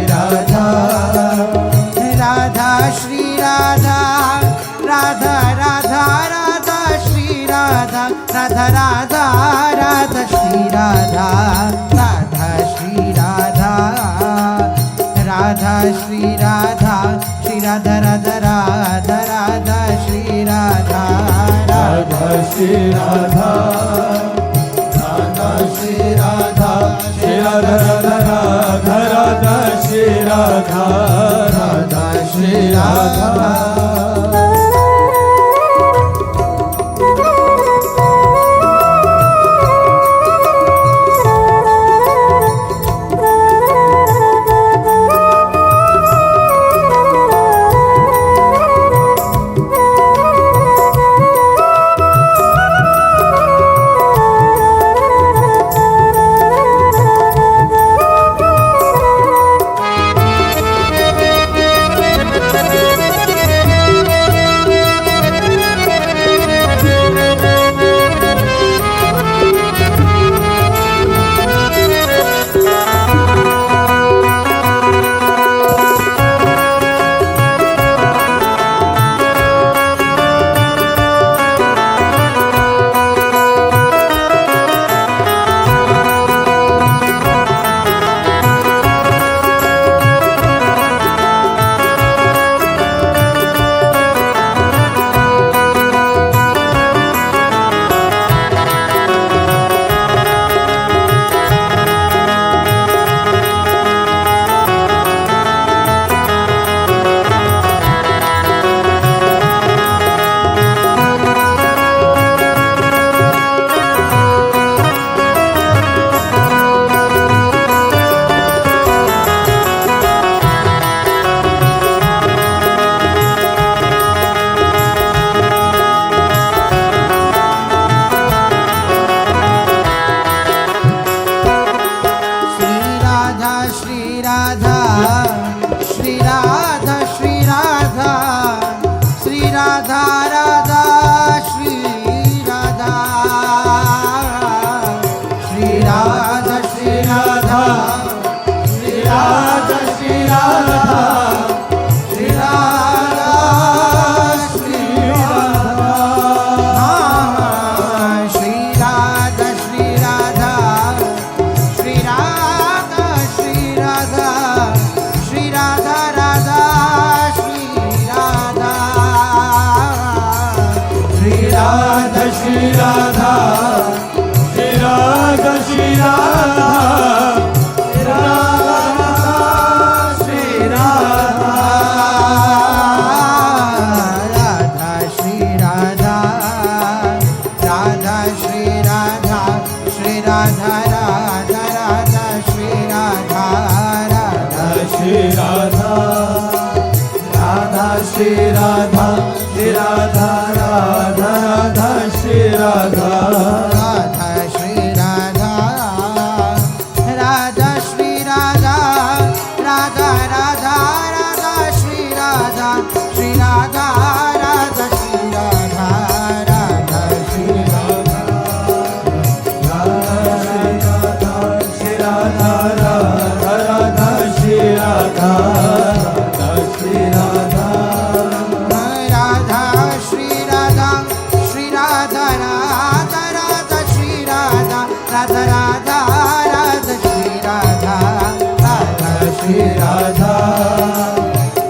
Radha Radha Shri Radha Radha Radha Radha Shri Radha Radha Radha Radha Shri Radha Radha Shri Radha Radha Shri Radha Shri Radha Radha Radha Radha Shri Radha Radha Shri Radha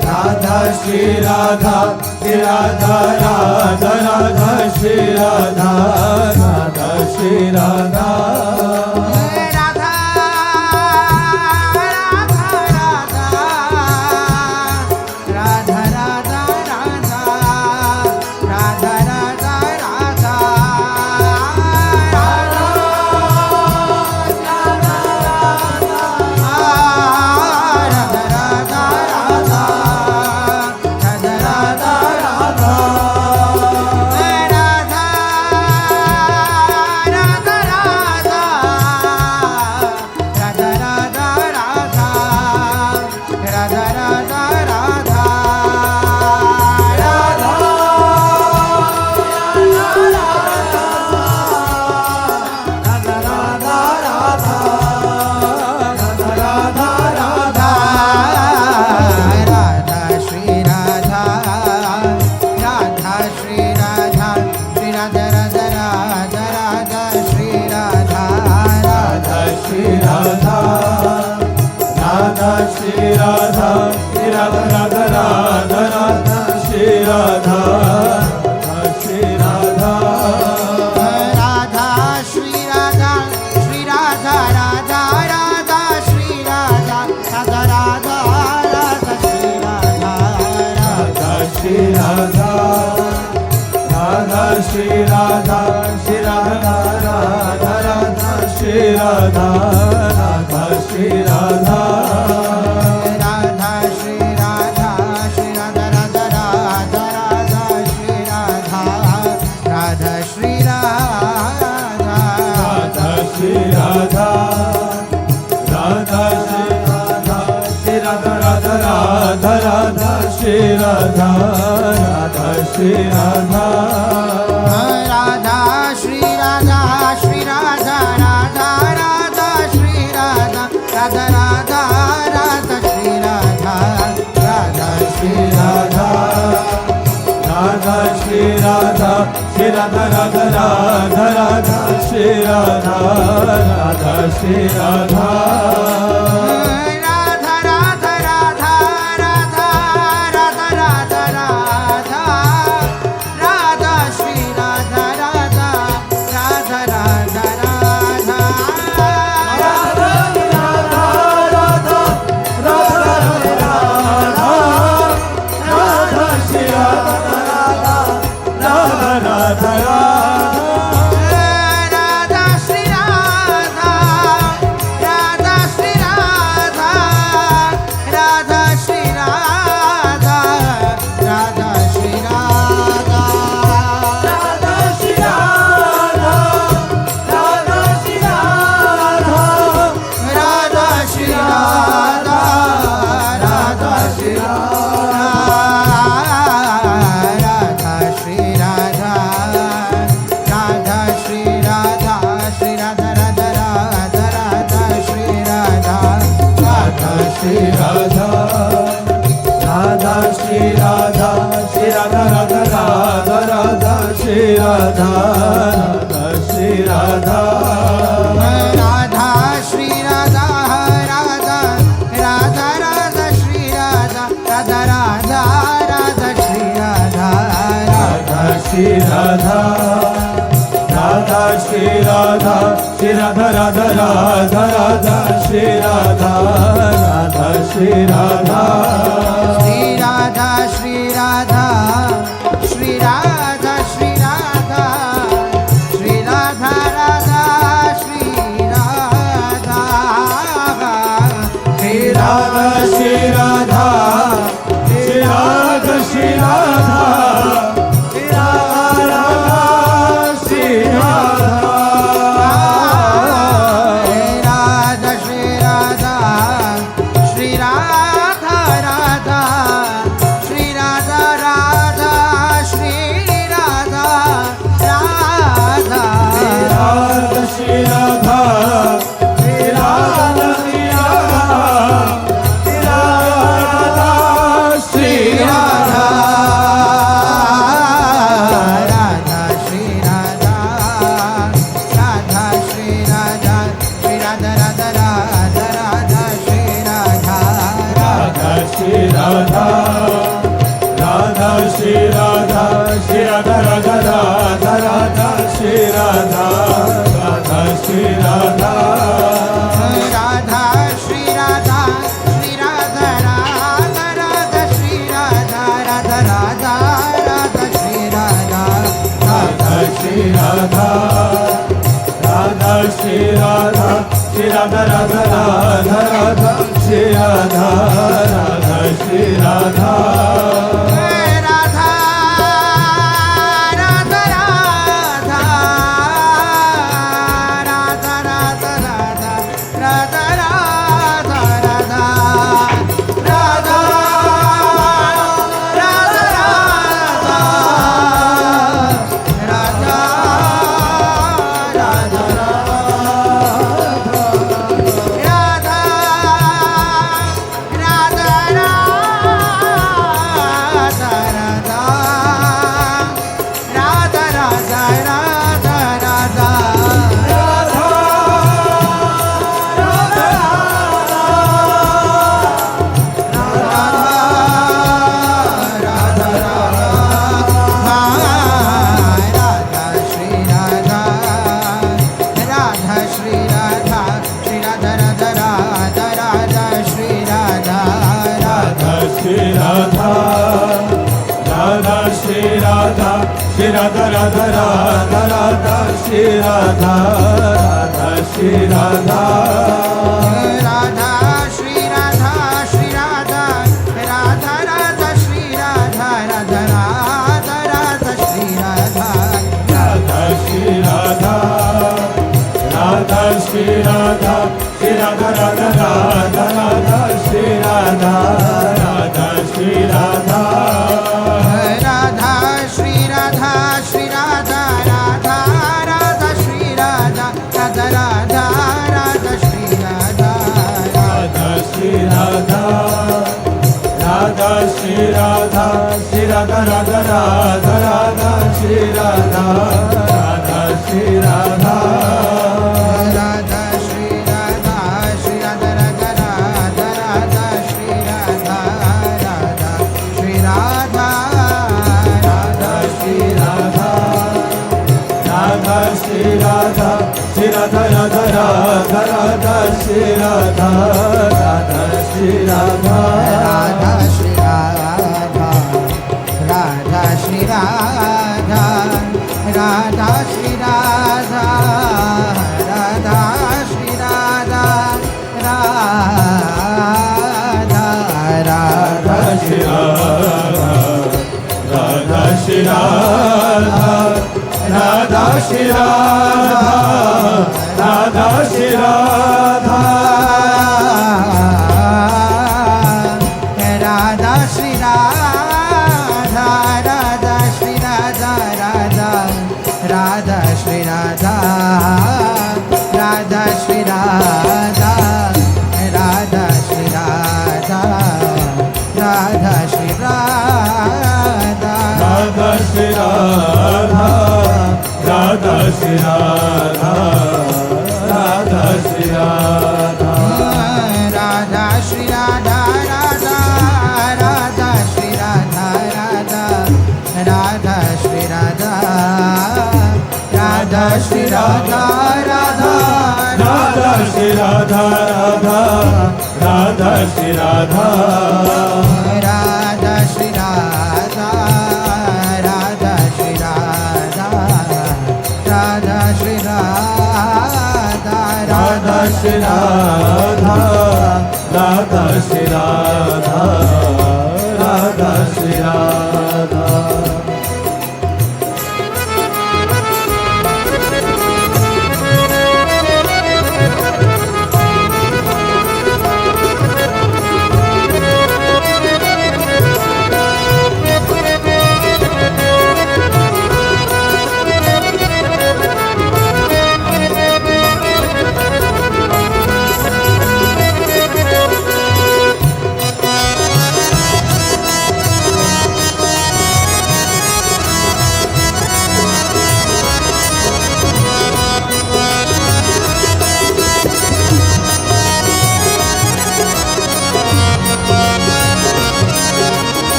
Radha Shri Radha Shri Radha Radha Radha Radha Shri Radha Radha Shri Radha Radha Shri Radha Radha Radha Radha Shri Radha Shri Radha Radha Shri Radha Shri Radha Radha Radha Shri Radha Radha Radha Radha Shri Radha Radha Shri Radha Radha Shri Radha Shri Radha Radha Radha Shri Radha Radha Shri Radha Radha Shri Radha Shri Radha Radha Radha Radha Shri Radha Radha Shri Radha Radha Shri Radha Radha Shri Radha Shri Radha Radha Radha Radha Shri Radha Radha Shri Radha Radha Shri Radha Shri Radha Radha Radha Shri Radha Radha Radha Radha Shri Radha Radha Shri Radha Radha Shri Radha Shri Radha Radha Radha Radha Shri Radha Radha Shri Radha Radha Radha Radha Radha Radha Radha Radha Radha Shri Radha Radha Radha Radha Radha Radha Shri Radha Radha Shri Radha Radha Shri Radha Radha Shri Radha Radha Shri Radha Radha Shri Radha Radha Shri Radha Radha Shri Radha Radha Shri Radha Radha Shri Radha Shri Radha Radha Radha Radha Shri Radha Radha Shri Radha Radha Shri Radha Shri Radha Radha Radha Radha Shri Radha Radha Shri Radha Radha Shri Radha Radha Radha Radha Shri Radha Radha Radha Radha Shri Radha Radha Shri Radha Radha Shri Radha Shri Radha Radha Radha Radha Shri Radha Radha Shri Radha Shri Radha Shri Radha Shri Radha Shri Radha Shri Radha Radha Shri Radha Shri Radha Shri Radha Shri Radha Shri Radha Shri Radha Shri Radha Radha Shri Radha Shri Radha Radha Shri Radha Radha Shri Radha Radha Radha Shri Radha Shri Radha Shri Radha Shri Radha Radha Shri Radha Radha Shri Radha Shri Radha Radha Radha Radha Shri Radha Radha Shri Radha Radha Shri Radha Shri Radha Radha Radha Radha Shri Radha Radha Shri Radha Radha Shri Radha Shri Radha Radha Radha Shri Radha Radha Radha Radha Shri Radha Radha Shri Radha Radha Shri Radha Shri Radha Radha Radha Radha Shri Radha Radha Shri Radha Radha Radha Radha Radha Radha Radha Radha Radha Radha Radha Radha Radha Radha Shri Radha Radha Shri Radha Shri Radha Radha Radha Radha Shri Radha Radha Shri Radha Radha Shri Radha Shri Radha Radha Radha Shri Radha Radha Radha Radha Shri Radha Radha Shri Radha Radha Shri Radha Shri Radha Radha Radha Radha Shri Radha Radha Shri Radha Radha Shri Radha Shri Radha Radha Radha Shri Radha Radha Radha Radha Shri Radha Radha Shri Radha Radha Shri Radha Shri Radha Radha Radha Radha Shri Radha Radha Shri Radha Radha Shri Radha Shri Radha Radha Radha Radha Shri Radha Radha Shri Radha Radha Shri Radha Radha Shri Radha Shri Radha Radha Radha Radha Shri Radha Radha Shri Radha Radha Shri Radha Radha Shri Radha Radha Shri Radha Radha Shri Radha Radha Radha Shri Radha Radha Shri Radha Radha Shri Radha Radha Shri Radha Radha Shri Radha Radha Shri Radha Radha Radha Shri Radha Radha Shri Radha Radha Shri Radha Radha Shri Radha Radha Shri Radha Radha Shri Radha Radha Shri Radha Radha Shri Radha Radha Radha Shri Radha Radha Radha Shri Radha Radha Shri Radha Radha Radha Shri Radha Radha Radha Shri Radha Radha Shri Radha Radha Shri Radha Radha Shri Radha Radha Shri Radha Radha Shri Radha Radha Shri Radha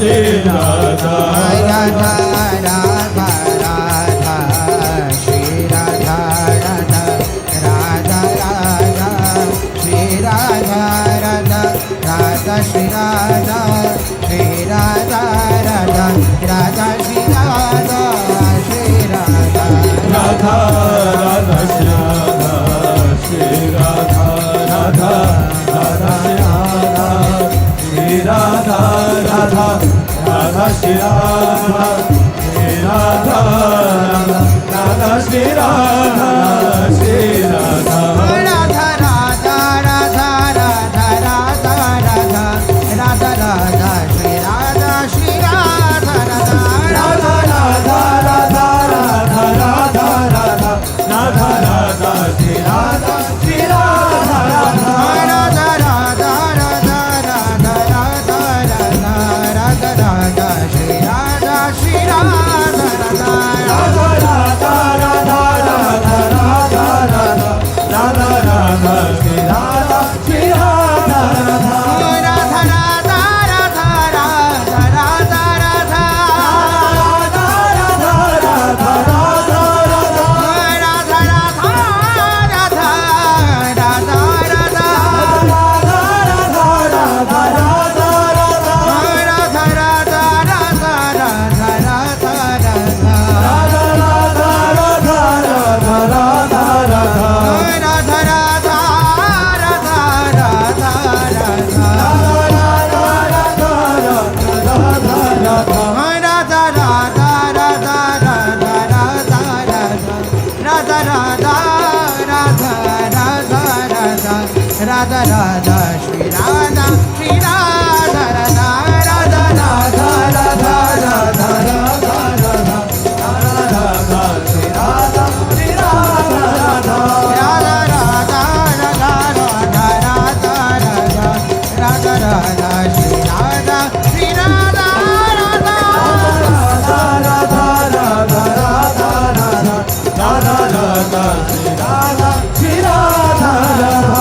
Shri Radha Radha Radha Radha Shri Radha Radha Radha Radha Shri Radha Radha Radha Shri Radha Shri Radha Radha Radha Shri Radha Shri Radha Radha Radha Shri Radha Shri Radha Radha Radha Shri Radha Radha Radha Shri Radha Shri Radha Radha Shri Radha Shri Radha Radha Radha Radha Radha Radha Radha Radha Radha Shri Radha Shri Radha Radha Radha Radha Radha Radha Radha Radha Radha Radha Shri Radha Shri Radha Radha Radha Radha Radha Radha Radha Radha Radha Radha Shri Radha Shri Radha Radha Radha Radha Radha Radha Radha Radha Radha Radha Shri Radha Shri Radha Radha Radha Radha Radha Radha Radha Radha Radha Radha Shri Radha Shri Radha Radha Radha Radha Radha Radha Radha Radha Radha Radha Radha Radha Radha Shri Radha Shri Radha Radha